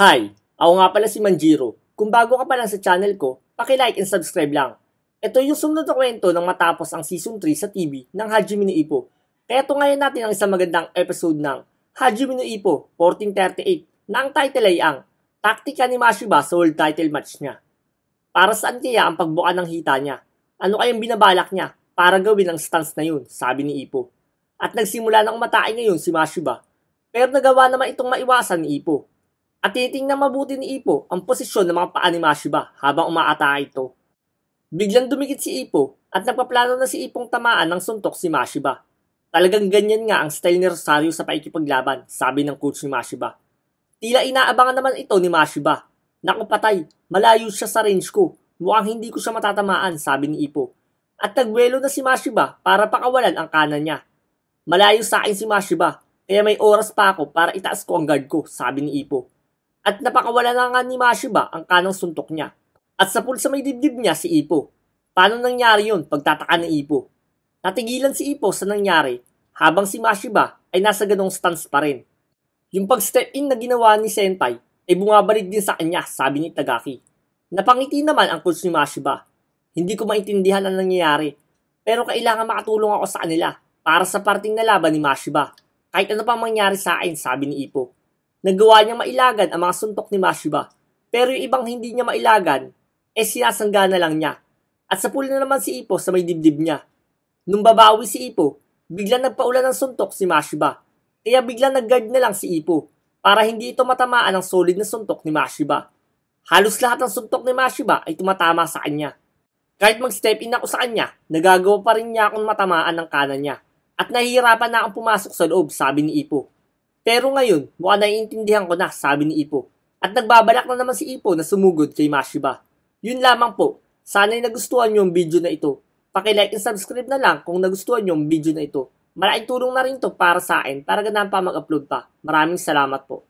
Hi! Ako nga pala si Manjiro. Kung bago ka pa lang sa channel ko, paki-like and subscribe lang. Ito yung sumunod na kwento ng matapos ang Season 3 sa TV ng Hajime no Ippo. Kaya ngayon natin ang isang magandang episode ng Hajime no Ippo 1438 na ang title ay ang Taktika ni Mashiba sa world title match niya. Para saan kaya ang pagbuka ng hita niya? Ano kayang binabalak niya para gawin ang stance na yun, sabi ni Ippo. At nagsimula ng umatake ngayon si Mashiba. Pero nagawa naman itong maiwasan ni Ippo. At tinitingnan mabuti ni Ippo ang posisyon ng mga paa ni Mashiba habang umaatake ito. Biglang dumikit si Ippo at nagpaplano na si Ippong tamaan ng suntok si Mashiba. Talagang ganyan nga ang style ni Rosario sa paikipaglaban, sabi ng coach ni Mashiba. Tila inaabangan naman ito ni Mashiba. Naku patay, malayo siya sa range ko. Mukhang hindi ko siya matatamaan, sabi ni Ippo. At nagwelo na si Mashiba para pakawalan ang kanan niya. Malayo sa akin si Mashiba, kaya may oras pa ako para itaas ko ang guard ko, sabi ni Ippo. At napakawala na nga ni Mashiba ang kanang suntok niya. At sa pulsa may dibdib niya si Ippo. Paano nangyari yun? Pagtataka ni Ippo. Natigilan si Ippo sa nangyari habang si Mashiba ay nasa ganong stance pa rin. Yung pag-step in na ginawa ni Senpai ay bumabalik din sa kanya, sabi ni Tagaki. Napangiti naman ang coach ni Mashiba. Hindi ko maintindihan ang nangyayari, pero kailangan makatulong ako sa kanila para sa parting na laban ni Mashiba. Kahit ano pang mangyari sa akin, sabi ni Ippo. Nagawa niyang mailagan ang mga suntok ni Mashiba, pero yung ibang hindi niya mailagan, sinasangga na lang niya. At sa puli na naman si Ippo sa may dibdib niya. Nung babawi si Ippo, biglang nagpaulan ng suntok si Mashiba. Kaya biglang nag-guard na lang si Ippo para hindi ito matamaan ng solid na suntok ni Mashiba. Halos lahat ng suntok ni Mashiba ay tumatama sa kanya. Kahit mag-step in ako sa kanya, nagagawa pa rin niya akong matamaan ng kanan niya. At nahihirapan na akong pumasok sa loob, sabi ni Ippo. Pero ngayon, mukhang naiintindihan ko na, sabi ni Ippo. At nagbabalak na naman si Ippo na sumugod kay Mashiba. Yun lamang po. Sana'y nagustuhan nyo yung video na ito. Paki-like and subscribe na lang kung nagustuhan nyo yung video na ito. Malaking tulong na rin to para sa akin para ganahan pa mag-upload pa. Maraming salamat po.